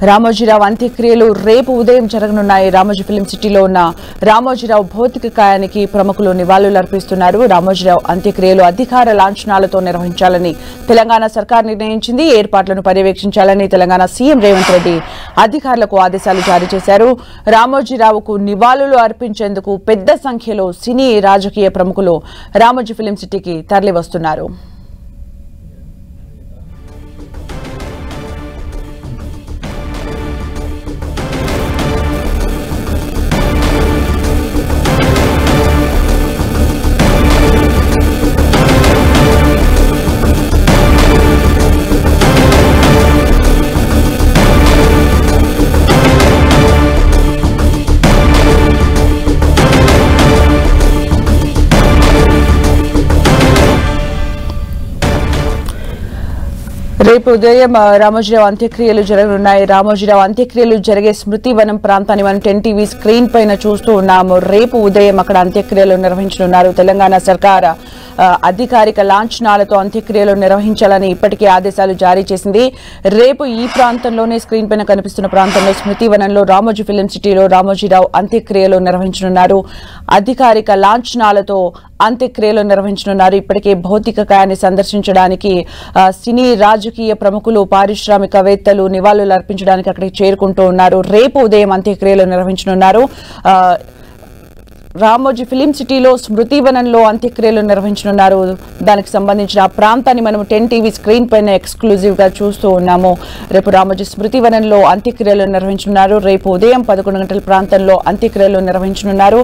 రామోజీరావు అంత్యక్రియలు రేపు ఉదయం జరగనున్నాయి. రామోజీ ఫిలిం సిటీలో ఉన్న రామోజీరావు భౌతిక కాయానికి ప్రముఖులు నివాళులర్పిస్తున్నారు. రామోజీరావు అంత్యక్రియలు అధికార లాంఛనాలతో నిర్వహించాలని తెలంగాణ సర్కార్ నిర్ణయించింది. ఏర్పాట్లను పర్యవేక్షించాలని తెలంగాణ సీఎం రేవంత్ రెడ్డి అధికారులకు ఆదేశాలు జారీ చేశారు. రామోజీరావుకు నివాళులు అర్పించేందుకు పెద్ద సంఖ్యలో సినీ రాజకీయ ప్రముఖులు రామోజీ ఫిలిం సిటీకి తరలివస్తున్నారు. రేపు ఉదయం రామోజీరావు అంత్యక్రియలు జరగనున్నాయి. రామోజీరావు అంత్యక్రియలు జరిగే స్మృతివనం ప్రాంతాన్ని మనం 10 టీవీ స్క్రీన్ పైన చూస్తూ ఉన్నాము. రేపు ఉదయం అక్కడ అంత్యక్రియలు నిర్వహించనున్నారు. తెలంగాణ సర్కార్ అధికారిక లాంఛనాలతో అంత్యక్రియలు నిర్వహించాలని ఇప్పటికే ఆదేశాలు జారీ చేసింది. రేపు ఈ ప్రాంతంలోనే స్క్రీన్ పైన కనిపిస్తున్న ప్రాంతంలో స్మృతివనంలో రామోజీ ఫిలిం సిటీలో రామోజీరావు అంత్యక్రియలు నిర్వహించనున్నారు. అధికారిక లాంఛనాలతో అంత్యక్రియలు నిర్వహించనున్నారు. ఇప్పటికే భౌతిక కాయాన్ని సందర్శించడానికి సినీ రాజకీయ ప్రముఖులు, పారిశ్రామికవేత్తలు నివాళులు అర్పించడానికి అక్కడికి చేరుకుంటూ ఉన్నారు. రేపు ఉదయం అంత్యక్రియలు నిర్వహించనున్నారు. రామోజీ ఫిలిం సిటీలో స్మృతివనంలో అంత్యక్రియలు నిర్వహించనున్నారు. దానికి సంబంధించిన ఆ ప్రాంతాన్ని మనం 10 టీవీ స్క్రీన్ పైన ఎక్స్క్లూజివ్ గా చూస్తూ ఉన్నాము. రేపు రామోజీ స్మృతివనంలో అంత్యక్రియలు నిర్వహించనున్నారు. రేపు ఉదయం 11 గంటల ప్రాంతంలో అంత్యక్రియలు నిర్వహించనున్నారు.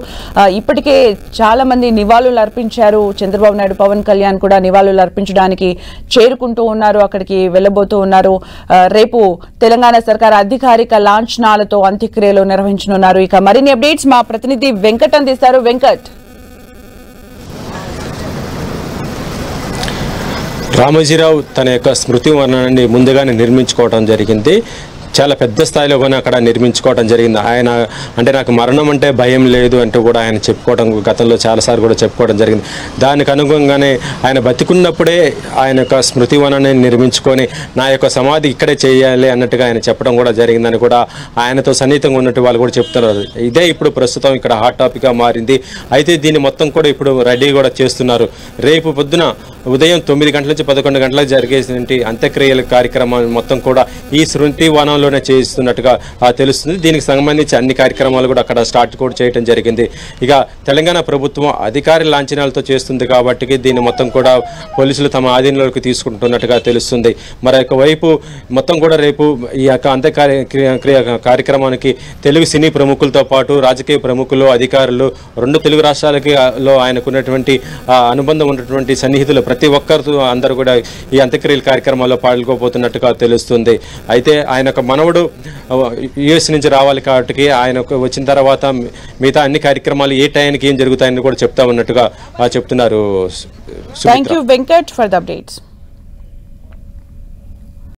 ఇప్పటికే చాలా మంది నివాళులు అర్పించారు. చంద్రబాబు నాయుడు, పవన్ కళ్యాణ్ కూడా నివాళులు అర్పించడానికి చేరుకుంటూ ఉన్నారు, అక్కడికి వెళ్లబోతూ ఉన్నారు. రేపు తెలంగాణ సర్కార్ అధికారిక లాంఛనాలతో అంత్యక్రియలు నిర్వహించనున్నారు. ఇక మరిన్ని అప్డేట్స్ మా ప్రతినిధి వెంకట్ అందిస్తారు. వెంకట్, రామోజీరావు తన యొక్క స్మృతి వనాన్ని ముందుగానే నిర్మించుకోవడం జరిగింది. చాలా పెద్ద స్థాయిలో కూడా అక్కడ నిర్మించుకోవడం జరిగింది. ఆయన అంటే నాకు మరణం అంటే భయం లేదు అంటూ కూడా ఆయన చెప్పుకోవడం గతంలో చాలాసార్లు కూడా చెప్పుకోవడం జరిగింది. దానికి అనుగుణంగానే ఆయన బతికున్నప్పుడే ఆయన యొక్క స్మృతి వనాన్ని నిర్మించుకొని నా యొక్క సమాధి ఇక్కడే చేయాలి అన్నట్టుగా ఆయన చెప్పడం కూడా జరిగిందని కూడా ఆయనతో సన్నిహితంగా ఉన్నట్టు వాళ్ళు కూడా చెప్తున్నారు. ఇదే ఇప్పుడు ప్రస్తుతం ఇక్కడ హాట్ టాపిక్గా మారింది. అయితే దీన్ని మొత్తం కూడా ఇప్పుడు రెడీ కూడా చేస్తున్నారు. రేపు పొద్దున ఉదయం 9 గంటల నుంచి 11 గంటలకు జరిగేటువంటి అంత్యక్రియల కార్యక్రమాలు మొత్తం కూడా ఈ స్మృతి వనంలోనే చేస్తున్నట్టుగా తెలుస్తుంది. దీనికి సంబంధించి అన్ని కార్యక్రమాలు కూడా అక్కడ స్టార్ట్ కూడా చేయడం జరిగింది. ఇక తెలంగాణ ప్రభుత్వం అధికార లాంఛనాలతో చేస్తుంది కాబట్టి దీన్ని మొత్తం కూడా పోలీసులు తమ ఆధీనంలోకి తీసుకుంటున్నట్టుగా తెలుస్తుంది. మరొక వైపు మొత్తం కూడా రేపు ఈ యొక్క అంత్యక్రియ కార్యక్రమానికి తెలుగు సినీ ప్రముఖులతో పాటు రాజకీయ ప్రముఖులు, అధికారులు, 2 తెలుగు రాష్ట్రాలకి ఆయనకున్నటువంటి అనుబంధం ఉన్నటువంటి సన్నిహితులు ప్రతి ఒక్కరు అందరూ కూడా ఈ అంత్యక్రియల కార్యక్రమాల్లో పాల్గొపోతున్నట్టుగా తెలుస్తుంది. అయితే ఆయన ఒక మనవడు యుఎస్ నుంచి రావాలి కాబట్టి ఆయన వచ్చిన తర్వాత మిగతా అన్ని కార్యక్రమాలు ఏ టైంకి ఏం జరుగుతాయని కూడా చెప్తా ఉన్నట్టుగా చెప్తున్నారు. Thank you Venkat for the updates.